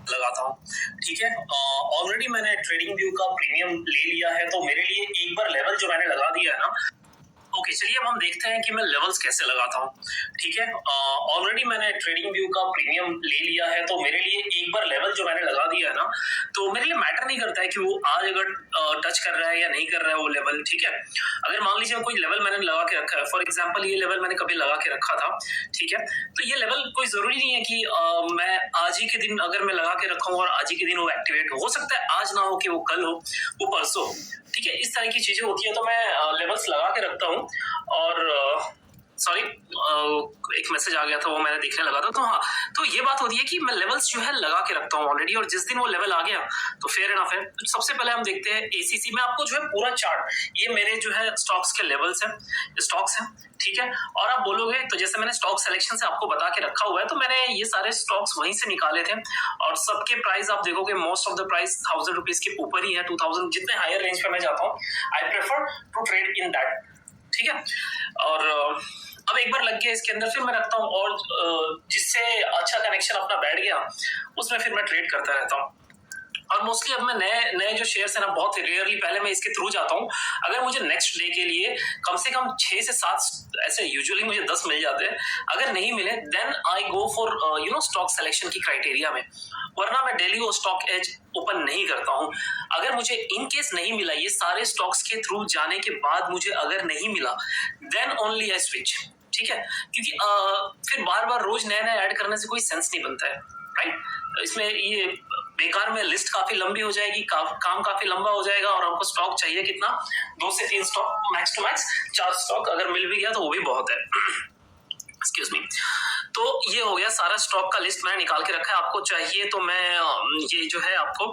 लगाता हूँ, ठीक है। ऑलरेडी मैंने ट्रेडिंग व्यू का प्रीमियम ले लिया है, तो मेरे लिए एक बार लेवल जो मैंने लगा दिया है ना, ओके चलिए अब हम देखते हैं कि मैं लेवल्स कैसे लगाता हूँ, ठीक है। ऑलरेडी मैंने ट्रेडिंग व्यू का प्रीमियम ले लिया है, तो मेरे लिए एक बार लेवल जो मैंने लगा दिया है ना, तो मेरे लिए मैटर नहीं करता है कि वो आज अगर टच कर रहा है या नहीं कर रहा है वो लेवल, ठीक है। अगर मान लीजिए कोई लेवल मैंने लगा के रखा है, फॉर एग्जाम्पल ये लेवल मैंने कभी लगा के रखा था, ठीक है, तो ये लेवल कोई जरूरी नहीं है कि मैं आज ही के दिन अगर मैं लगा के रखा हूँ और आज ही के दिन वो एक्टिवेट हो सकता है, आज ना हो कि वो कल हो, वो परसों, ठीक है। इस तरह की चीजें होती है, तो मैं लेवल्स लगा के रखता हूँ। और सॉरी, एक मैसेज आ गया था, वो मैंने देखने लगा था। तो हाँ, तो ये बात होती है कि मैं लेवल्स जो है लगा के रखता हूँ ऑलरेडी, और जिस दिन वो लेवल आ गया तो फेयर एनफ है। तो सबसे पहले हम देखते हैं एसीसी में, आपको जो है पूरा चार्ट, ये मेरे जो है स्टॉक्स के लेवल्स हैं, स्टॉक्स हैं, ठीक है। और आप बोलोगे तो जैसे मैंने स्टॉक सिलेक्शन से आपको बता के रखा हुआ है, तो मैंने ये सारे स्टॉक्स वहीं से निकाले थे, और सबके प्राइस आप देखोगे most of the price 1000 rupees के ऊपर ही है, 2000, जितने हायर रेंज पे मैं जाता हूँ I prefer to trade in that, ठीक है। और अब एक बार लग गया इसके अंदर, फिर मैं रखता हूँ, और जिससे अच्छा कनेक्शन अपना बैठ गया उसमें फिर मैं ट्रेड करता रहता हूँ। और मोस्टली अब मैं नए जो शेयर्स है ना, बहुत रेयरली पहले मैं इसके थ्रू जाता हूँ। अगर मुझे नेक्स्ट डे के लिए कम से कम 6 से 7, ऐसे यूजुअली मुझे 10 मिल जाते हैं, अगर नहीं मिले then I go for stock selection की क्राइटेरिया में, वरना मैं डेली वो स्टॉक एज ओपन नहीं करता हूँ। अगर मुझे इन केस नहीं मिला, ये सारे स्टॉक्स के थ्रू जाने के बाद मुझे अगर नहीं मिला, देन ओनली आई स्विच, ठीक है। क्योंकि फिर बार बार रोज नया नया ऐड करने से कोई सेंस नहीं बनता है, राइट। इसमें ये बेकार में लिस्ट काफी लंबी हो जाएगी, काम काफी लंबा हो जाएगा, और हमको स्टॉक चाहिए कितना, 2 से 3 stock, max to max 4 stock अगर मिल भी गया तो वो भी बहुत है। Excuse me. तो ये हो गया सारा स्टॉक का लिस्ट मैंने निकाल के रखा है। आपको चाहिए तो मैं ये जो है आपको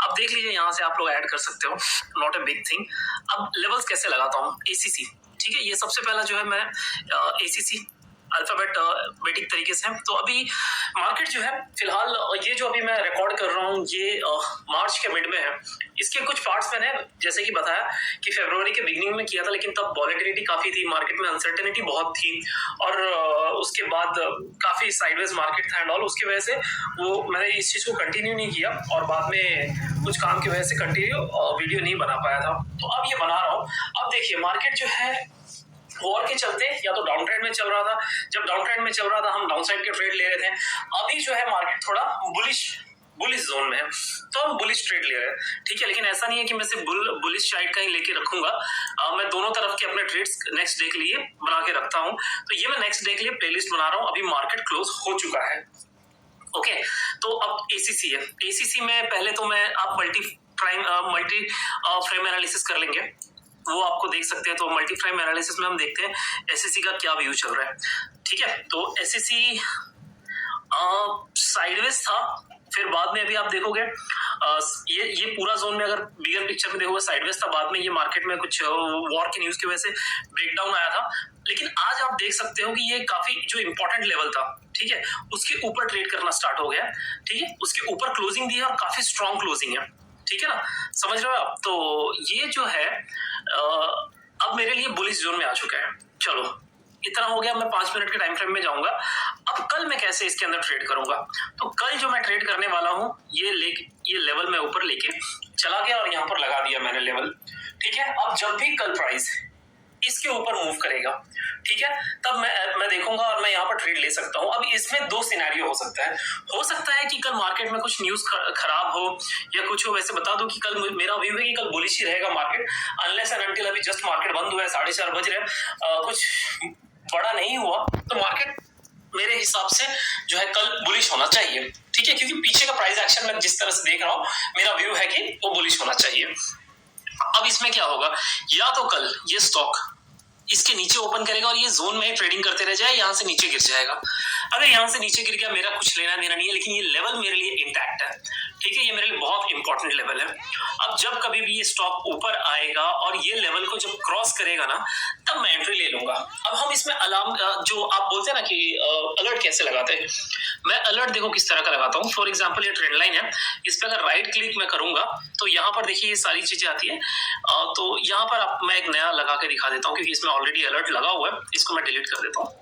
आप देख लीजिए, यहाँ से आप लोग ऐड कर सकते हो, नॉट ए बिग थिंग। अब लेवल्स कैसे लगाता हूँ, एसीसी, ठीक है। ये सबसे पहला जो है मैं एसीसी अल्फाबेटिक तरीके से है। तो अभी मार्केट जो है फिलहाल, ये जो अभी मैं रिकॉर्ड कर रहा हूँ ये मार्च के मिड में है। इसके कुछ पार्ट्स मैंने जैसे कि बताया कि फरवरी के बिगिनिंग में किया था, लेकिन तब वॉलेटिलिटी काफी थी, मार्केट में अनसर्टेनिटी बहुत थी, और उसके बाद काफी साइडवेज मार्केट था एंड ऑल, उसकी वजह से वो मैंने इस चीज को कंटिन्यू नहीं किया, और बाद में कुछ काम की वजह से कंटिन्यू वीडियो नहीं बना पाया था। तो अब ये बना रहा हूँ। अब देखिए मार्केट जो है वॉर के चलते या तो डाउन ट्रेंड में चल रहा था, जब डाउन ट्रेंड में चल रहा था हम डाउन साइड के ट्रेड ले रहे थे। अभी जो है मार्केट थोड़ा बुलिश जोन में है, तो हम बुलिश ट्रेड ले रहे हैं, ठीक है। लेकिन ऐसा नहीं है कि मैं सिर्फ बुलिश साइड का ही लेके रखूंगा, मैं दोनों तरफ के अपने ट्रेड्स नेक्स्ट डे के लिए बना के रखता हूं। तो ये मैं नेक्स्ट डे के लिए प्लेलिस्ट बना रहा हूं। अभी मार्केट क्लोज हो चुका है, ओके। तो अब एसीसी है, एसीसी में पहले तो मैं आप मल्टी फ्रेम एनालिसिस कर लेंगे, वो आपको देख सकते हैं। तो मल्टी फ्रेम एनालिसिस में हम देखते हैं एसएससी का क्या व्यू चल रहा है, ठीक है। तो एसएससी साइडवेज था, फिर बाद में अभी आप देखोगे ये पूरा जोन में अगर बिगर पिक्चर में देखोगे साइडवेज था, बाद में ये मार्केट में कुछ वॉर की न्यूज की वजह से ब्रेकडाउन आया था। लेकिन आज आप देख सकते हो कि ये काफी जो इंपॉर्टेंट लेवल था, ठीक है, उसके ऊपर ट्रेड करना स्टार्ट हो गया, ठीक है। उसके ऊपर क्लोजिंग दी है और काफी स्ट्रॉन्ग क्लोजिंग है, ठीक है ना, समझ रहे हो आप। तो ये जो है अब मेरे लिए बुलिश जोन में आ चुका है। चलो इतना हो गया, मैं 5 मिनट के टाइम फ्रेम में जाऊंगा। अब कल मैं कैसे इसके अंदर ट्रेड करूंगा, तो कल जो मैं ट्रेड करने वाला हूं ये लेवल मैं ऊपर लेके चला गया और यहाँ पर लगा दिया मैंने लेवल, ठीक है। अब जब भी कल प्राइस इसके ऊपर मूव करेगा, ठीक है, तब मैं देखूंगा और मैं यहाँ पर ट्रेड ले सकता हूँ। अब इसमें 2 सिनेरियो हो सकता है कि कल मार्केट में कुछ न्यूज खराब हो या कुछ हो। वैसे बता दूं कि कल मेरा व्यू है कि कल बुलिश ही रहेगा मार्केट, अनलेस एंड अनटिल अभी जस्ट मार्केट बंद हुआ है, 4:30 बज रहे हैं, कुछ बड़ा नहीं हुआ तो मार्केट मेरे हिसाब से जो है कल बुलिश होना चाहिए, ठीक है। क्योंकि पीछे का प्राइस एक्शन मैं जिस तरह से देख रहा हूँ, मेरा व्यू है कि वो बुलिश होना चाहिए। अब इसमें क्या होगा, या तो कल ये स्टॉक इसके नीचे ओपन करेगा और ये जोन में ट्रेडिंग करते रह जाए, यहां से नीचे गिर जाएगा। अगर यहां से नीचे गिर गया, मेरा कुछ लेना देना नहीं है, लेकिन ये लेवल मेरे लिए इंटैक्ट है, ठीक है, ये मेरे लिए बहुत इंपॉर्टेंट लेवल है। अब जब कभी भी ये स्टॉक ऊपर आएगा और ये लेवल को जब क्रॉस करेगा ना, तब मैं एंट्री ले लूंगा। अब हम इसमें अलार्म, जो आप बोलते हैं ना कि अलर्ट कैसे लगाते हैं, मैं अलर्ट देखो किस तरह का लगाता हूँ। फॉर एग्जाम्पल ये ट्रेंड लाइन है, इस पर अगर राइट क्लिक मैं करूंगा तो यहाँ पर देखिए ये सारी चीजें आती है। तो यहाँ पर मैं एक नया लगा के दिखा देता हूँ, क्योंकि इसमें ऑलरेडी अलर्ट लगा हुआ है, इसको मैं डिलीट कर देता हूँ।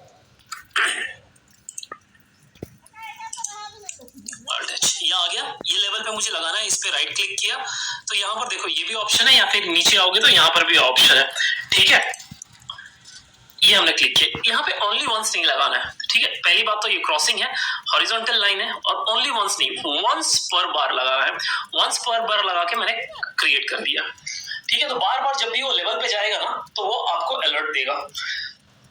ये आ गया, पे मुझे लगाना है, इस पे राइट क्लिक किया तो यहाँ पर देखो ये भी ऑप्शन है, या फिर नीचे आओगे तो यहाँ पर भी ऑप्शन है, ठीक है। ये हमने क्लिक किया, यहाँ पे ओनली वंस नहीं लगाना है, ठीक है। पहली बात तो ये क्रॉसिंग है, हॉरिजॉन्टल लाइन है, और ओनली वंस नहीं, वंस पर बार लगा है, वंस पर बार लगा के मैंने क्रिएट कर दिया, ठीक है। तो बार बार जब भी वो लेवल पे जाएगा ना तो वो आपको अलर्ट देगा,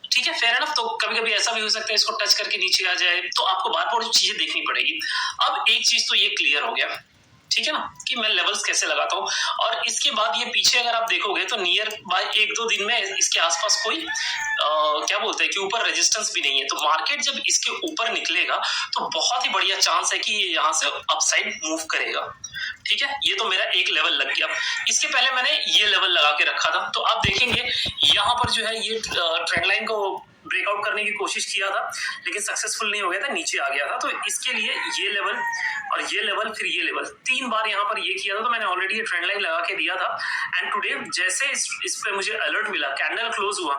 ठीक है, फेयर एनफ। तो कभी कभी ऐसा भी हो सकता है इसको टच करके नीचे आ जाए, तो आपको बार बार चीजें देखनी पड़ेगी। अब एक चीज तो ये क्लियर हो गया, ठीक है ना, कि मैं लेवल्स कैसे लगाता हूँ। और इसके बाद ये पीछे अगर आप देखोगे तो नियर बाय 1-2 दिन में इसके आसपास कोई क्या बोलते हैं कि ऊपर रेजिस्टेंस भी नहीं है। तो मार्केट जब इसके ऊपर निकलेगा तो बहुत ही बढ़िया चांस है कि ये यहाँ से अपसाइड मूव करेगा, ठीक है। ये तो मेरा एक लेवल लग गया। इसके पहले मैंने ये लेवल लगा के रखा था, तो आप देखेंगे यहाँ पर जो है ये ट्रेंड लाइन को ब्रेकआउट करने की कोशिश किया था लेकिन सक्सेसफुल नहीं हो गया था, नीचे आ गया था। तो इसके लिए ये लेवल और ये लेवल फिर ये लेवल 3 बार यहाँ पर ये किया था। तो मैंने ऑलरेडी ये ट्रेंड लाइन लगा के दिया था एंड टुडे जैसे इस पे मुझे अलर्ट मिला, कैंडल क्लोज हुआ,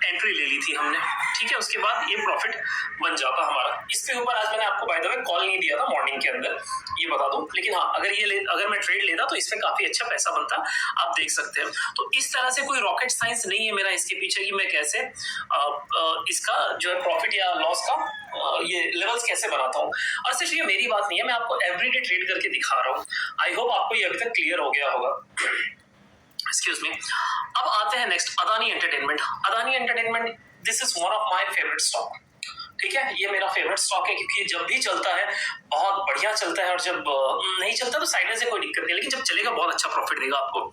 एंट्री ले ली थी हमने, ठीक है। उसके बाद ये प्रॉफिट बन जाता हमारा। इसके ऊपर आज मैंने आपको बाय द वे कॉल नहीं दिया था मॉर्निंग के अंदर, ये बता दूं, लेकिन हाँ अगर मैं ट्रेड लेता तो इसमें काफी अच्छा पैसा बनता, आप देख सकते हैं। तो इस तरह से कोई रॉकेट साइंस नहीं है मेरा इसके पीछे कि मैं कैसे इसका जो है प्रॉफिट या लॉस का ये लेवल्स कैसे बनाता हूँ। और सिर्फ ये मेरी बात नहीं है, मैं आपको एवरीडे ट्रेड करके दिखा रहा हूँ। आई होप आपको ये अभी तक क्लियर हो गया होगा। Excuse me. अब आते हैं next, Adani entertainment. Adani entertainment this is one of my favourite stock, ठीक है। ये मेरा फेवरेट स्टॉक है क्योंकि जब भी चलता है बहुत बढ़िया चलता है, और जब नहीं चलता तो साइड से कोई दिक्कत नहीं, लेकिन जब चलेगा बहुत अच्छा प्रॉफिट देगा आपको,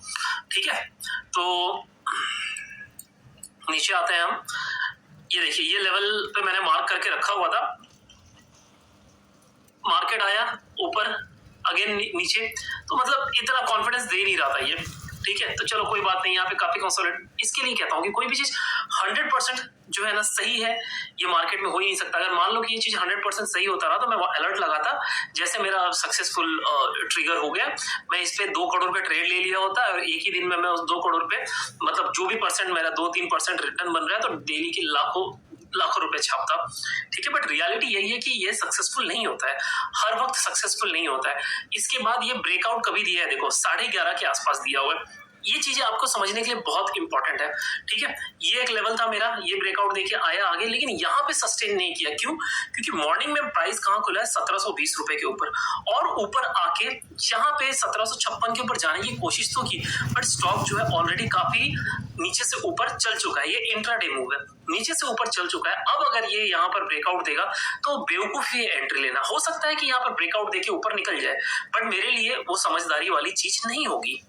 ठीक है। तो नीचे आते हैं हम, ये देखिए ये लेवल पे मैंने मार्क करके रखा हुआ था, मार्केट आया ऊपर अगेन नीचे, तो मतलब इतना कॉन्फिडेंस दे नहीं रहा था ये, ठीक है। तो चलो कोई बात नहीं, यहाँ पे काफी कंसोलिडेट। इसके लिए कहता हूँ कि कोई भी चीज 100% जो है ना सही है ये मार्केट में हो ही नहीं सकता। अगर मान लो कि ये चीज 100% सही होता रहा तो मैं अलर्ट लगाता, जैसे मेरा सक्सेसफुल ट्रिगर हो गया, मैं इस पे 2 करोड़ पे ट्रेड ले लिया होता और एक ही दिन में मैं उस 2 करोड़ पे मतलब जो भी परसेंट मेरा 2-3% रिटर्न बन रहा है तो डेली के लाखों रुपए छापता, ठीक है। बट रियलिटी यही है कि ये सक्सेसफुल नहीं होता है, हर वक्त सक्सेसफुल नहीं होता है। इसके बाद ये ब्रेकआउट कभी दिया है, देखो 11:30 के आसपास दिया हुआ है। ये चीजें आपको समझने के लिए बहुत इंपॉर्टेंट है, ठीक है। ये एक लेवल था मेरा, ये ब्रेकआउट देके आया आगे, लेकिन यहाँ पे सस्टेन नहीं किया। क्यों? क्योंकि मॉर्निंग में प्राइस कहाँ खुला है 1720 रुपए के ऊपर, और ऊपर आके यहाँ पे 1756 के ऊपर जाने की कोशिश तो की, बट स्टॉक जो है ऑलरेडी काफी नीचे से ऊपर चल चुका है। ये इंट्राडे मूव है, नीचे से ऊपर चल चुका है। अब अगर ये यहाँ पर ब्रेकआउट देगा तो बेवकूफी है एंट्री लेना। हो सकता है कि यहाँ पर ब्रेकआउट देके ऊपर निकल जाए, बट मेरे लिए वो समझदारी वाली चीज नहीं होगी,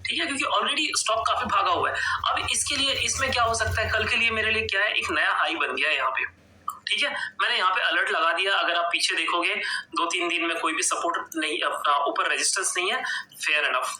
ठीक है, क्योंकि ऑलरेडी स्टॉक काफी भागा हुआ है। अब इसके लिए इसमें क्या हो सकता है, कल के लिए मेरे लिए क्या है, एक नया हाई बन गया है यहाँ पे, ठीक है। मैंने यहाँ पे अलर्ट लगा दिया। अगर आप पीछे देखोगे 2-3 दिन में कोई भी सपोर्ट नहीं, अपना ऊपर रेजिस्टेंस नहीं है, फेयर एनफ,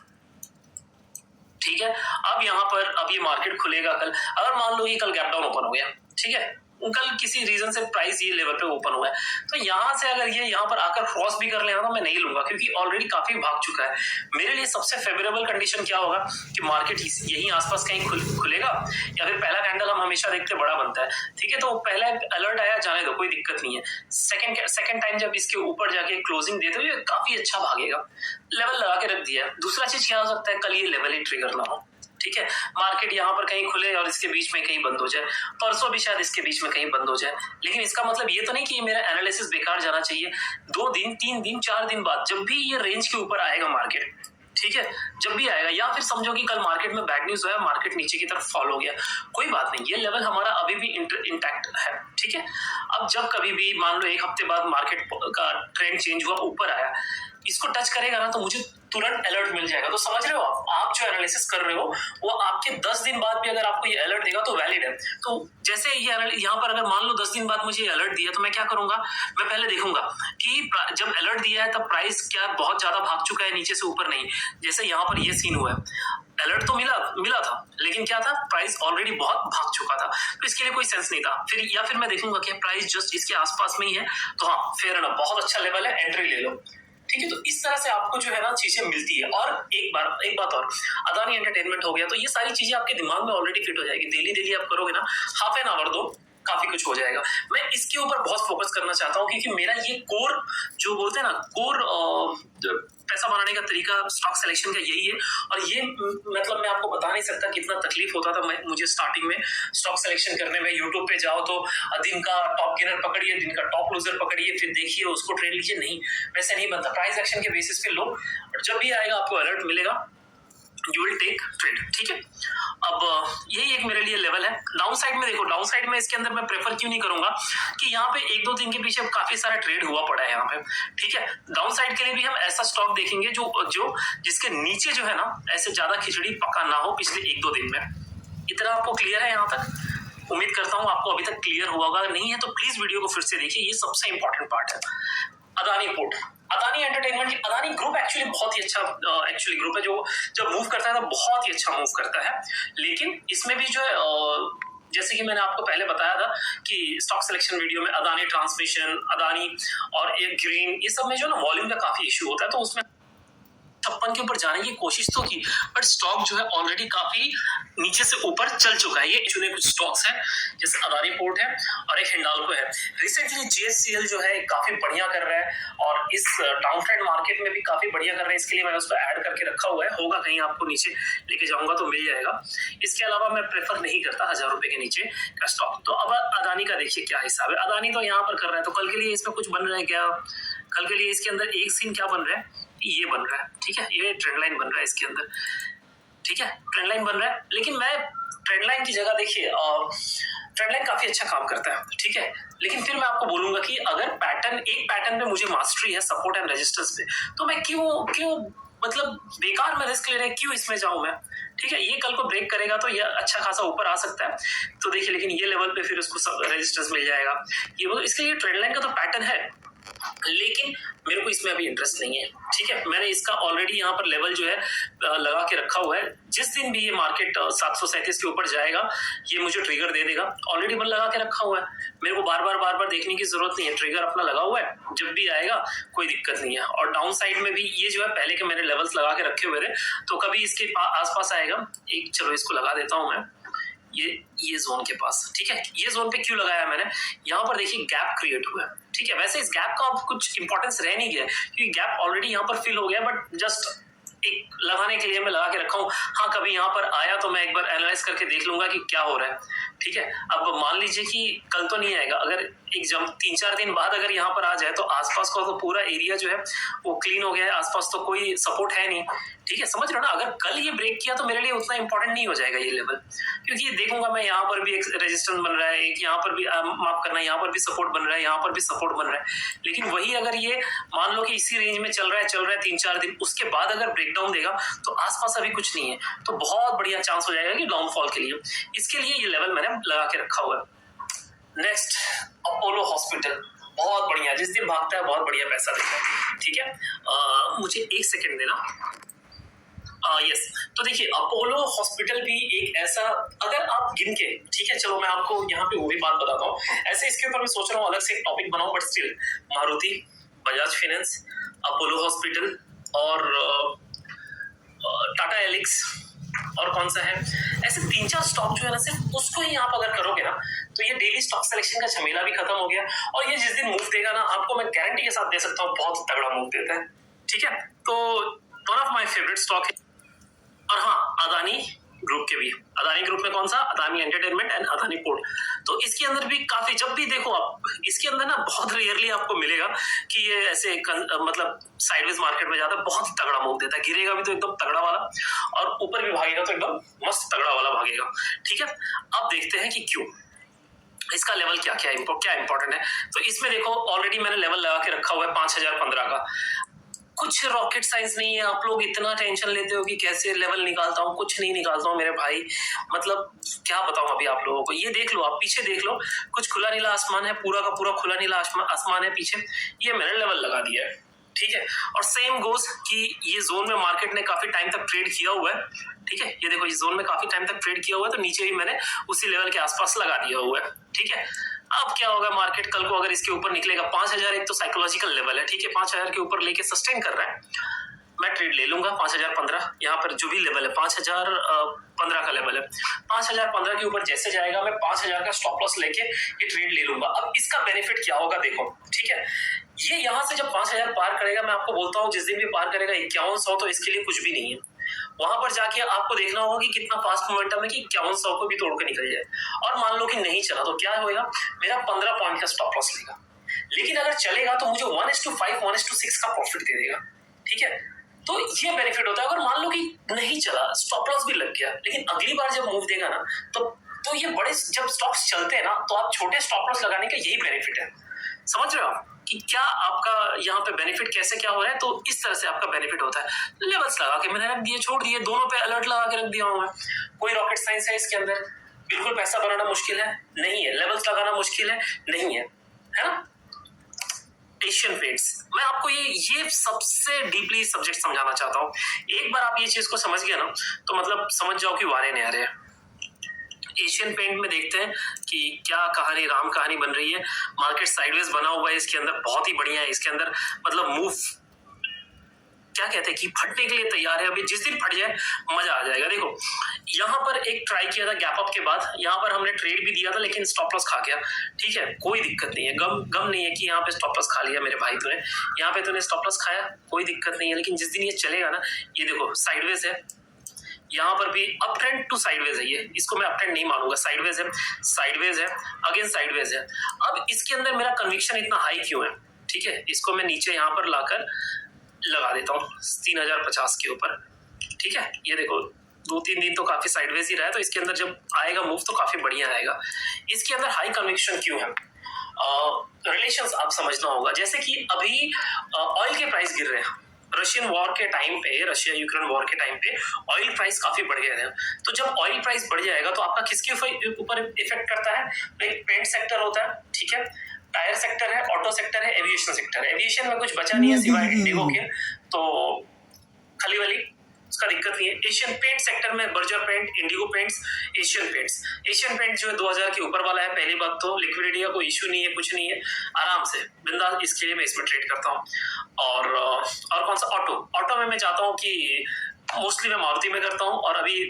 ठीक है। अब यहाँ पर अब ये मार्केट खुलेगा कल, अगर मान लो ये कल गैप डाउन ओपन हो गया, ठीक है, कल किसी रीजन से प्राइस ये लेवल पे ओपन हुआ है, तो यहाँ से अगर ये यहाँ पर आकर क्रॉस भी कर लेना तो मैं नहीं लूंगा, क्योंकि ऑलरेडी काफी भाग चुका है। मेरे लिए सबसे फेवरेबल कंडीशन क्या होगा कि मार्केट यही आसपास कहीं खुलेगा, या फिर पहला कैंडल हम हमेशा देखते बड़ा बनता है, ठीक है। तो पहला अलर्ट आया, जाने दो, कोई दिक्कत नहीं है। सेकंड टाइम जब इसके ऊपर जाके क्लोजिंग देते हो ये काफी अच्छा भागेगा, लेवल लगा के रख दिया। दूसरा चीज क्या हो सकता है, कल ये लेवल ही ट्रिगर ना हो, ठीक है। मार्केट यहाँ पर कहीं खुले और इसके बीच में कहीं बंद हो जाए, परसों भी शायद इसके बीच में कहीं बंद हो जाए, लेकिन इसका मतलब ये तो नहीं कि मेरा एनालिसिस बेकार जाना चाहिए। 2 दिन 3 दिन 4 दिन बाद जब भी ये रेंज के ऊपर आएगा मार्केट, ठीक है, जब भी आएगा, या फिर समझो कि कल मार्केट में बैड न्यूज है, मार्केट नीचे की तरफ फॉल हो गया, कोई बात नहीं, ये लेवल हमारा अभी भी इंटैक्ट है, ठीक है। अब जब कभी भी मान लो 1 हफ्ते बाद मार्केट का ट्रेंड चेंज हुआ, ऊपर आया, इसको टच करेगा ना तो मुझे तुरंत अलर्ट मिल जाएगा। तो समझ रहे हो आप जो एनालिसिस कर रहे हो वो आपके 10 दिन बाद भी अगर आपको ये अलर्ट देगा तो वैलिड है। तो जैसे ये यहाँ पर अगर मान लो 10 दिन बाद मुझे अलर्ट दिया तो मैं क्या करूंगा, मैं पहले देखूंगा कि जब अलर्ट दिया है तब प्राइस क्या बहुत ज्यादा भाग चुका है, नीचे से ऊपर नहीं। जैसे यहाँ पर ये सीन हुआ है, अलर्ट तो मिला था, लेकिन क्या था, प्राइस ऑलरेडी बहुत भाग चुका था, तो इसके लिए कोई सेंस नहीं था। फिर मैं देखूंगा कि प्राइस जस्ट इसके आसपास में ही है, तो हाँ फेयर एनफ, बहुत अच्छा लेवल है, एंट्री ले लो, ठीक है। तो इस तरह से आपको जो है ना चीजें मिलती है। और एक बात और, अदानी एंटरटेनमेंट हो गया तो ये सारी चीजें आपके दिमाग में ऑलरेडी फिट हो जाएगी। डेली आप करोगे ना, हाफ एन आवर दो, काफी कुछ हो जाएगा। मैं इसके ऊपर बहुत फोकस करना चाहता हूँ क्योंकि मेरा ये कोर जो बोलते हैं ना, कोर पैसा बनाने तरीका स्टॉक सिलेक्शन का यही है। और ये मतलब मैं आपको बता नहीं सकता कितना तकलीफ होता था मुझे स्टार्टिंग में स्टॉक सिलेक्शन करने में। यूट्यूब पे जाओ तो दिन का टॉप गेनर पकड़िए, दिन का टॉप लूजर पकड़िए, फिर देखिए उसको ट्रेड लीजिए। नहीं, वैसे नहीं बनता। प्राइस एक्शन के बेसिस पे लो, और जब भी आएगा आपको अलर्ट मिलेगा, यू विल टेक ट्रेड। ठीक है, अब यही एक मेरे लिए लेवल है। डाउन साइड में देखो, डाउन साइड में इसके अंदर मैं प्रेफर क्यों नहीं करूंगा कि यहाँ पे एक दो दिन के पीछे काफी सारा ट्रेड हुआ पड़ा है यहाँ पे। ठीक है, डाउन साइड के लिए भी हम ऐसा स्टॉक देखेंगे जो जिसके नीचे जो है ना ऐसे ज्यादा खिचड़ी पका ना हो पिछले एक दो दिन में। इतना आपको क्लियर है यहाँ तक? उम्मीद करता हूँ आपको अभी तक क्लियर हुआ होगा। नहीं है तो प्लीज वीडियो को फिर से देखिए, ये सबसे इंपॉर्टेंट पार्ट है। Adani port, Adani entertainment, Adani group actually बहुत ही अच्छा एक्चुअली ग्रुप है, जो जब मूव करता है तो बहुत ही अच्छा मूव करता है। लेकिन इसमें भी जो है जैसे कि मैंने आपको पहले बताया था कि स्टॉक सिलेक्शन वीडियो में अदानी ट्रांसमिशन, अदानी और एक ग्रीन, ये सब में जो ना वॉल्यूम का काफी इश्यू होता है, तो उसमें 56 के ऊपर जाने की कोशिश तो की, बट स्टॉक जो है ऑलरेडी काफी नीचे से ऊपर चल चुका है। ये चुने कुछ स्टॉक्स हैं, जैसे अदानी पोर्ट है और एक हिंडाल्को है। रिसेंटली जीएससीएल जो है काफी बढ़िया कर रहा है, और इस डाउन ट्रेंड मार्केट में भी काफी बढ़िया कर रहा है। इसके लिए मैंने उसको ऐड करके रखा हुआ है, होगा कहीं आपको नीचे लेके जाऊंगा तो मिल जाएगा। इसके अलावा मैं प्रेफर नहीं करता 1000 रुपए के नीचे का स्टॉक। तो अब अदानी का देखिए क्या हिसाब है। अदानी तो यहाँ पर कर रहा है, तो कल के लिए इसमें कुछ बन रहा है क्या? कल के लिए इसके अंदर एक सीन क्या बन रहा है, ये बन रहा है। ठीक है, ये ट्रेंड लाइन बन रहा है इसके अंदर। ठीक है, ट्रेंड लाइन बन रहा है, लेकिन मैं ट्रेंड लाइन की जगह देखिए, ट्रेंड लाइन काफी अच्छा काम करता है। ठीक है, लेकिन फिर मैं आपको बोलूंगा कि अगर एक पैटर्न पे मुझे मास्टरी है, सपोर्ट एंड रेजिस्टेंस पे, तो मैं क्यों मतलब बेकार में रिस्क ले रहे, क्यों इसमें जाऊं मैं? ठीक है, ये कल को ब्रेक करेगा तो ये अच्छा खासा ऊपर आ सकता है, तो देखिए, लेकिन ये लेवल पे फिर उसको रेजिस्टेंस मिल जाएगा। इसके लिए ट्रेंड लाइन का तो पैटर्न है, लेकिन मेरे को इसमें अभी इंटरेस्ट नहीं है। ठीक है, मैंने इसका ऑलरेडी यहाँ पर लेवल जो है लगा के रखा हुआ है। जिस दिन भी ये मार्केट 737 के ऊपर जाएगा, ये मुझे ट्रिगर दे देगा। ऑलरेडी मैं लगा के रखा हुआ है, मेरे को बार बार देखने की जरूरत नहीं है। ट्रिगर अपना लगा हुआ है, जब भी आएगा कोई दिक्कत नहीं है। और डाउन साइड में भी ये जो है पहले के मैंने लेवल्स लगा के रखे हुए थे, तो कभी इसके आसपास आएगा एक, चलो इसको लगा देता हूं मैं, ये जोन के पास। ठीक है, ये जोन पे क्यों लगाया मैंने, यहाँ पर देखिए गैप क्रिएट हुआ है। ठीक है, वैसे इस गैप का अब कुछ इंपॉर्टेंस रह नहीं गया, क्योंकि गैप ऑलरेडी यहाँ पर फिल हो गया, बट जस्ट एक लगाने के लिए मैं लगा के रखा हूँ। हाँ, कभी यहाँ पर आया तो मैं एक बार एनालाइज करके देख लूंगा कि क्या हो रहा है। ठीक है, अब मान लीजिए कि कल तो नहीं आएगा, अगर एक जम 3-4 दिन बाद अगर यहाँ पर आ जाए, तो आसपास का तो पूरा एरिया जो है वो क्लीन हो गया है, आसपास तो कोई सपोर्ट है नहीं। ठीक है, समझ रहे हो ना? अगर कल ये ब्रेक किया तो मेरे लिए उतना इंपॉर्टेंट नहीं हो जाएगा ये लेवल, क्योंकि देखूंगा मैं यहाँ पर भी एक रेजिस्टेंस बन रहा है, एक यहाँ पर भी माफ करना, यहाँ पर भी सपोर्ट बन रहा है, यहाँ पर भी सपोर्ट बन रहा है। लेकिन वही अगर ये मान लो कि इसी रेंज में चल रहा है 3-4 दिन, उसके बाद अगर ब्रेकडाउन देगा तो आसपास अभी कुछ नहीं है, तो बहुत बढ़िया चांस हो जाएगा कि डाउनफॉल के लिए। इसके लिए ये लेवल मैंने लगा के रखा हुआ है। नेक्स्ट, अपोलो हॉस्पिटल, बहुत बढ़िया, जिस दिन भागता है बहुत बढ़िया पैसा देता है। ठीक है, मुझे एक सेकंड देना। यस, तो देखिए अपोलो हॉस्पिटल भी एक ऐसा, अगर आप गिन के, ठीक है, चलो मैं आपको यहाँ पे वो भी बात बताता हूँ। ऐसे इसके ऊपर मैं सोच रहा हूँ अलग से एक टॉपिक बनाऊं, but still Maruti, Bajaj finance, Apollo hospital और टाटा एलिक्स, और कौन सा है, ऐसे 3-4 स्टॉक जो है ना, सिर्फ उसको ही आप अगर करोगे ना, तो ये डेली स्टॉक सिलेक्शन का झमेला भी खत्म हो गया। और ये जिस दिन मूव देगा ना, आपको मैं गारंटी के साथ दे सकता हूँ बहुत तगड़ा मूव देता है। ठीक है, तो one of my favourite stock है। और हाँ, अदानी ग्रुप के भी, अदानी ग्रुप में कौन सा, Adani entertainment and Adani port, तो इसके अंदर भी काफी, जब भी देखो आप इसके अंदर ना, बहुत रेयरली आपको मिलेगा कि ये ऐसे मतलब साइडवेज मार्केट में जाता है, बहुत तगड़ा मूव देता है। गिरेगा भी तो एकदम तगड़ा वाला, और ऊपर भी भागेगा तो एकदम मस्त तगड़ा वाला भागेगा। ठीक है, अब देखते हैं कि क्यों, इसका लेवल क्या इंपॉर्टेंट है। तो इसमें देखो ऑलरेडी मैंने लेवल लगा के रखा हुआ है 5015 का। कुछ रॉकेट साइंस नहीं है, आप लोग इतना टेंशन लेते हो कि कैसे लेवल निकालता हूँ, कुछ नहीं निकालता हूँ मेरे भाई, मतलब क्या बताऊं अभी आप लोगों को। ये देख लो, आप पीछे देख लो, कुछ खुला नीला आसमान है, पूरा का पूरा खुला नीला आसमान है पीछे, ये मैंने लेवल लगा दिया है। ठीक है, और सेम गोस कि ये जोन में मार्केट ने काफी टाइम तक ट्रेड किया हुआ है। ठीक है, ये देखो, इस जोन में काफी टाइम तक ट्रेड किया हुआ है, तो नीचे भी मैंने उसी लेवल के आसपास लगा दिया हुआ है। ठीक है, अब क्या होगा, मार्केट कल को अगर इसके ऊपर निकलेगा, 5000 एक तो साइकोलॉजिकल लेवल है। ठीक है, 5000 के ऊपर लेके सस्टेन कर रहा है, मैं ट्रेड ले लूंगा 5015, यहाँ पर जो भी लेवल है 5015 का लेवल है, 5015 के ऊपर जैसे जाएगा मैं 5000 का स्टॉप लॉस लेके ये ट्रेड ले लूंगा। अब इसका बेनिफिट क्या होगा देखो, ठीक है, ये यहाँ से जब 5000 पार करेगा, मैं आपको बोलता हूँ जिस दिन भी पार करेगा 5100, तो इसके लिए कुछ भी नहीं है। वहां पर जाके आपको देखना होगा कि कितना फास्ट मोमेंटम है कि 5100 को भी तोड़ के निकल जाए। और मान लो कि नहीं चला तो क्या होगा, मेरा 15 पॉइंट का स्टॉप लॉस लेगा, लेकिन अगर चलेगा तो मुझे 1:5 1:6 का प्रॉफिट दे देगा, ठीक है। तो ये बेनिफिट होता है। अगर मान लो कि नहीं चला, स्टॉप लॉस भी लग गया, लेकिन अगली बार जब मूव देगा ना, तो ये बड़े जब स्टॉक्स चलते हैं ना, तो आप छोटे स्टॉप लॉस लगाने का यही बेनिफिट है। समझ रहे हो आप कि क्या आपका यहाँ पे बेनिफिट कैसे क्या हो रहा है? तो इस तरह से आपका बेनिफिट होता है। लेवल्स लगा के मैंने रख दिए, छोड़ दिए, दोनों पे अलर्ट लगा के रख दिया हूँ मैं। कोई रॉकेट साइंस है इसके अंदर? बिल्कुल पैसा बनाना मुश्किल है? नहीं है। लेवल्स लगाना मुश्किल है? नहीं है, है ना। एशियन पेंट्स, मैं आपको ये सबसे डीपली सब्जेक्ट समझाना चाहता हूँ। एक बार आप ये चीज को समझ गए ना, तो मतलब समझ जाओ कि वारे नहीं आ रहे हैं। एशियन पेंट में देखते हैं कि क्या कहानी, राम कहानी बन रही है। मार्केट साइडवेज बना हुआ है इसके अंदर, बहुत ही बढ़िया है इसके अंदर, मतलब मूव क्या कहते हैं कि फटने के लिए तैयार है। अभी जिस दिन फट जाए मजा आ जाएगा। देखो यहाँ पर एक ट्राई किया था गैप अप के बाद, यहाँ पर हमने ट्रेड भी दिया था लेकिन स्टॉप लॉस खा गया, ठीक है, कोई दिक्कत नहीं है, गम नहीं है कि यहाँ पे स्टॉप लॉस खा लिया मेरे भाई तूने, यहाँ पे तूने स्टॉप लॉस खाया, कोई दिक्कत नहीं है। लेकिन जिस दिन ये चलेगा ना, ये देखो साइडवेज है, यहाँ पर भी अप ट्रेंड टू साइडवेज है, ये इसको मैं अप ट्रेंड नहीं मानूंगा, साइडवेज है, अगेन साइडवेज है। अब इसके अंदर मेरा कन्विक्शन इतना हाई क्यों है, ठीक है, इसको मैं नीचे यहाँ पर लाकर लगा देता हूँ 3050 के ऊपर, ठीक है। ये देखो 2-3 दिन तो काफी साइडवेज ही रहा है, तो इसके अंदर जब आएगा मूव तो काफी बढ़िया आएगा। इसके अंदर हाई कन्विक्शन क्यों है? रिलेशंस आप समझना होगा। जैसे कि अभी ऑयल के प्राइस गिर रहे हैं, रशियन वॉर के टाइम पे, रशिया यूक्रेन वॉर के टाइम पे ऑयल प्राइस काफी बढ़ गए थे। तो जब ऑयल प्राइस बढ़ जाएगा तो आपका किसके ऊपर इफेक्ट करता है? एक पेंट सेक्टर होता है, ठीक है, टायर सेक्टर है, ऑटो सेक्टर है, एविएशन सेक्टर है। एविएशन में कुछ बचा नहीं है सिवाय इंडिगो के, तो खाली वाली उसका दिक्कत नहीं है। एशियन पेंट सेक्टर में Berger paint, Indigo paints, Asian paint जो है 2000 के ऊपर वाला है। पहली बात तो लिक्विडिटी का कोई इश्यू नहीं है, कुछ नहीं है, आराम से बिंदास, इसके लिए मैं इसमें ट्रेड करता हूँ। और कौन सा? ऑटो में मैं चाहता हूँ कि मोस्टली मैं मारुति में करता हूँ, और अभी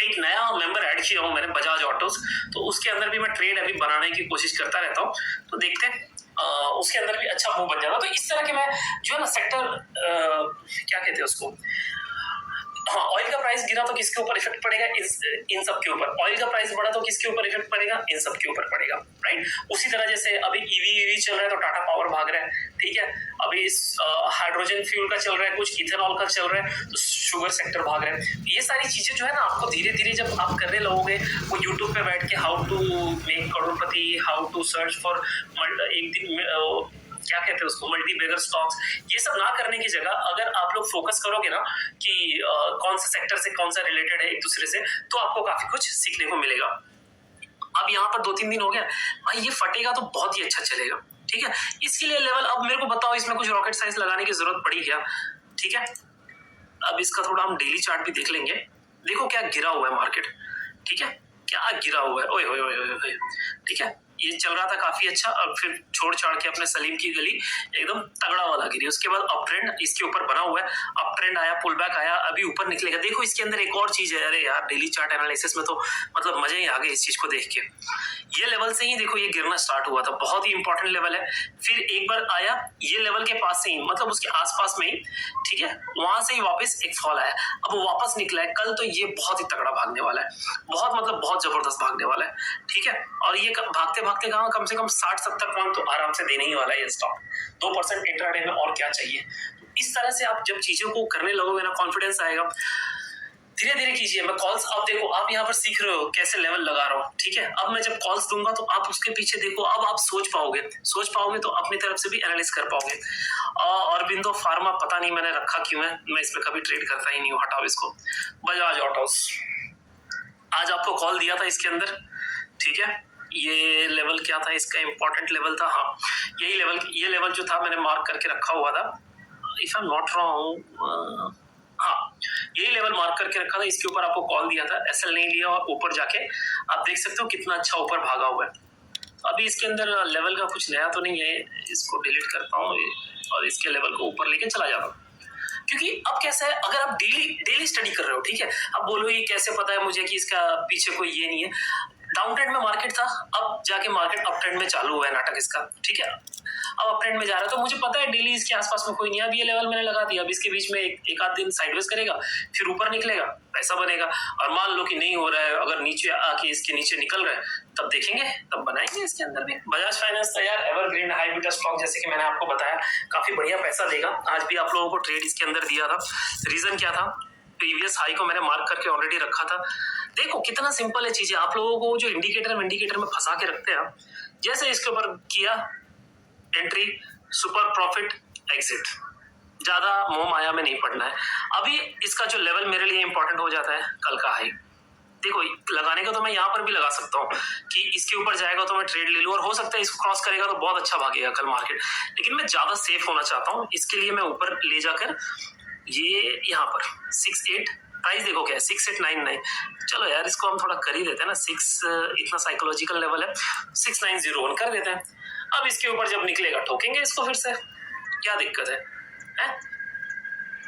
एक नया मेंबर ऐड किया हूँ मैंने, बजाज ऑटोस, तो उसके अंदर भी मैं ट्रेड अभी बनाने की कोशिश करता रहता हूँ, तो देखते हैं उसके अंदर भी अच्छा मूव बन जाएगा। तो इस तरह के मैं जो है ना सेक्टर क्या कहते हैं उसको, हाँ, ऑयल का प्राइस गिरा तो किसके ऊपर इफेक्ट पड़ेगा? इन सब के ऊपर। ऑयल का प्राइस बढ़ा तो किसके ऊपर इफेक्ट पड़ेगा? इन सब के ऊपर पड़ेगा, राइट। उसी तरह जैसे अभी ईवी चल रहा है तो टाटा पावर भाग रहा है, ठीक है, अभी हाइड्रोजन फ्यूल का चल रहा है, कुछ इथेनॉल का चल रहा है, तो शुगर सेक्टर भाग रहा है। ये सारी चीजें जो है ना, आपको धीरे धीरे जब आप करने लगोगे, वो यूट्यूब पे बैठ के हाउ टू मेक करोड़पति, हाउ टू सर्च फॉर एक दिन क्या कहते हैं उसको, मल्टी बैगर स्टॉक्स, ये सब ना करने की जगह अगर आप लोग फोकस करोगे ना कि कौन सा सेक्टर से कौन सा रिलेटेड है एक दूसरे से, तो आपको काफी कुछ सीखने को मिलेगा। अब यहाँ पर 2-3 दिन हो गया भाई, ये फटेगा तो बहुत ही अच्छा चलेगा, ठीक है। इसके लिए लेवल, अब मेरे को बताओ इसमें कुछ रॉकेट साइंस लगाने की जरूरत पड़ी क्या? ठीक है, अब इसका थोड़ा हम डेली चार्ट भी देख लेंगे। देखो क्या गिरा हुआ है मार्केट, ठीक है, क्या गिरा हुआ है, ओए ओए ओए ओए, ठीक है। ये चल रहा था काफी अच्छा, और फिर छोड़ छाड़ के अपने सलीम की गली एकदम तगड़ा वाला गिरी। उसके बाद अप ट्रेंड इसके ऊपर बना हुआ है, अप ट्रेंड आया, पुल बैक आया, अभी ऊपर निकलेगा। देखो इसके अंदर एक और चीज है, अरे यार डेली चार्ट एनालिसिस में तो मतलब मजे ही आ गए इस चीज को देख के। ये लेवल से ही देखो ये गिरना स्टार्ट हुआ था, बहुत ही इंपॉर्टेंट लेवल है। फिर एक बार आया ये लेवल के पास से ही, मतलब उसके आसपास में ही, ठीक है, वहां से ही वापस एक फॉल आया, अब वो वापस निकला है। कल तो ये बहुत ही तगड़ा भागने वाला है, बहुत मतलब बहुत जबरदस्त भागने वाला है, ठीक है। और ये भागते भागते कम से कम 60-70 पॉइंट तो आराम से देने ही वाला है ये स्टॉक, 2% इंट्राडे में, और क्या चाहिए। इस तरह से आप जब चीजों को करने लगोगे ना, कॉन्फिडेंस आएगा। धीरे धीरे कीजिए। मैं कॉल्स, अब देखो आप यहाँ पर सीख रहे हो कैसे लेवल लगा रहा हूँ, ठीक है। अब मैं जब कॉल्स दूंगा तो आप उसके पीछे देखो, अब आप सोच पाओगे तो अपनी तरफ से भी एनालिस कर पाओगे। अरबिंदो फार्मा पता नहीं मैंने रखा क्यों है, मैं इस पे कभी ट्रेड करता ही नहीं हूँ, हटाओ इसको। बजाज ऑटोस, आज आपको कॉल दिया था इसके अंदर, ठीक है। ये लेवल क्या था इसका, इंपॉर्टेंट लेवल था, हाँ ये लेवल जो था मैंने मार्क करके रखा हुआ था, if I am not wrong, हाँ यही लेवल मार्क करके रखा था, इसके ऊपर आपको कॉल दिया था, एसएल नहीं लिया, और ऊपर जाके आप देख सकते हो कितना अच्छा ऊपर भागा हुआ है। अभी इसके अंदर लेवल का कुछ नया तो नहीं है, इसको डिलीट करता हूँ और इसके लेवल को ऊपर लेके चला जाता हूँ, क्योंकि अब कैसा है, अगर आप डेली स्टडी कर रहे हो, ठीक है, अब बोलो ये कैसे पता है मुझे कि इसका पीछे कोई ये नहीं है, डाउन ट्रेंड में मार्केट था, अब जाके मार्केट अप ट्रेंड में चालू हुआ है नाटक इसका, ठीक है, अब अप ट्रेंड में जा रहा है, तो मुझे पता है डेली इसके आसपास में कोई नहीं है, अब ये लेवल मैंने लगा दिया, अब इसके बीच में एक आध दिन साइडवेज करेगा, फिर ऊपर निकलेगा, पैसा बनेगा, और मान लो कि नहीं हो रहा है, अगर नीचे आके इसके नीचे निकल रहा है, तब देखेंगे, तब बनाएंगे इसके अंदर भी। बजाज फाइनेंस तो यार एवरग्रीन हाई बीटा स्टॉक, जैसे कि मैंने आपको बताया, काफी बढ़िया पैसा देगा। आज भी आप लोगों को ट्रेड इसके अंदर दिया था, रीजन क्या था, प्रीवियस हाई को मैंने मार्क करके ऑलरेडी रखा था। देखो कितना सिंपल है चीजें, आप लोगों को जो इंडिकेटर में फंसा के रखते हैं, जैसे इसके ऊपर किया एंट्री, सुपर प्रॉफिट, एग्जिट, ज्यादा मोह माया में नहीं पड़ना है। अभी इसका जो लेवल मेरे लिए इंपॉर्टेंट हो जाता है कल का हाई। देखो लगाने का तो मैं यहाँ पर भी लगा सकता हूँ कि इसके ऊपर जाएगा तो मैं ट्रेड ले लूँ, और हो सकता है इसको क्रॉस करेगा तो बहुत अच्छा भागेगा कल मार्केट, लेकिन मैं ज्यादा सेफ होना चाहता हूँ, इसके लिए मैं ऊपर ले जाकर ये यहाँ पर 68 प्राइस देखो क्या है 6899, चलो यार इसको हम थोड़ा कर ही देते हैं ना, 6 इतना साइकोलॉजिकल लेवल है, 6901 कर देते हैं। अब इसके ऊपर जब निकलेगा ठोकेंगे इसको फिर से, क्या दिक्कत है?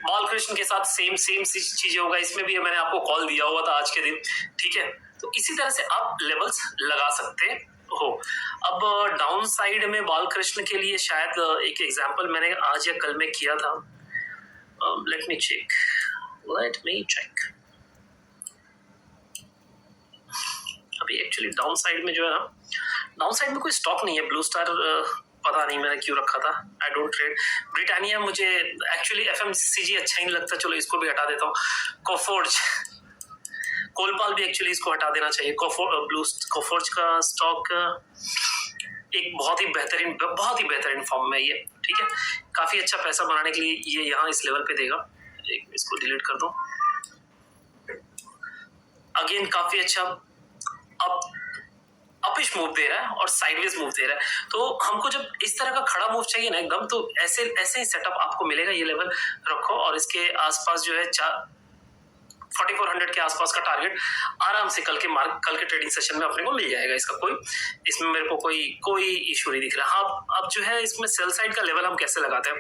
बालकृष्ण के साथ सेम चीजें होगा, इसमें भी मैंने आपको कॉल दिया हुआ था आज के दिन, ठीक है, तो इसी तरह से आप लेवल्स लगा सकते हो। अब डाउन साइड में बालकृष्ण के लिए शायद एक एग्जांपल मैंने आज या कल में किया था, लेट मी चेक। अभी एक्चुअली डाउन साइड में जो है ना, डाउन साइड में कोई स्टॉक नहीं है, ब्लू स्टार पता नहीं मैंने क्यों रखा था, आई डोंट ट्रेड। ब्रिटानिया मुझे एक्चुअली एफएमसीजी अच्छा ही नहीं लगता, चलो इसको भी हटा देता हूँ। कोफोर्ज, कोलपाल भी एक्चुअली इसको हटा देना चाहिए। कोफोर्ज का स्टॉक एक बहुत ही बेहतरीन फॉर्म में ये, ठीक है, काफी अच्छा पैसा बनाने के लिए ये यहाँ इस लेवल पे देगा। इसको डिलीट कर दो। अगेन काफी अच्छा अपिश मूव दे रहा है और साइडवेज मूव दे रहा है, तो हमको जब इस तरह का खड़ा मूव चाहिए ना एकदम, तो ऐसे ही सेटअप आपको मिलेगा। ये लेवल रखो और इसके आसपास जो है 4400 के आसपास का टारगेट आराम से कल के ट्रेडिंग सेशन में अपने को मिल जाएगा। इसमें मेरे को कोई इशू नहीं दिख रहा। हाँ, अब जो है इसमें सेल साइड का लेवल हम कैसे लगाते हैं,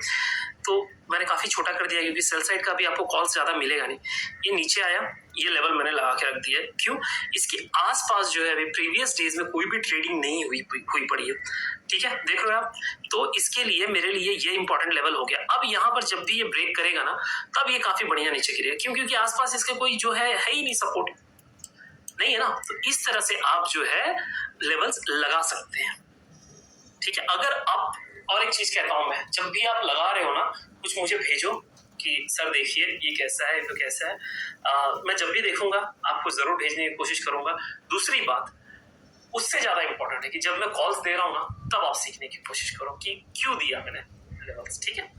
तो मैंने काफी छोटा कर दिया क्योंकि सेल साइड का भी आपको कॉल्स ज्यादा मिलेगा नहीं। ये नीचे आया, ये लेवल मैंने लगा के रख दिया है। क्यों? इसके आसपास जो है अभी प्रीवियस डेज में कोई भी ट्रेडिंग नहीं हुई पड़ी है, ठीक है, देख रहे हो आप। तो इसके लिए मेरे लिए ये इंपॉर्टेंट लेवल हो गया। अब यहाँ पर जब भी ये ब्रेक करेगा ना, तब ये काफी बढ़िया नीचे गिरेगा। क्यों? क्योंकि आसपास इसके कोई जो है ही नहीं, सपोर्ट नहीं है ना। तो इस तरह से आप जो है लेवल्स लगा सकते हैं, ठीक है। अगर आप, और एक चीज कहता हूं मैं, जब भी आप लगा रहे हो ना, कुछ मुझे भेजो कि सर देखिए ये कैसा है, तो कैसा है। मैं जब भी देखूंगा आपको जरूर भेजने की कोशिश करूंगा। दूसरी बात उससे ज्यादा इंपॉर्टेंट है कि जब मैं कॉल्स दे रहा हूं ना, तब आप सीखने की कोशिश करो कि क्यों दिया मैंने लेवल्स, ठीक है।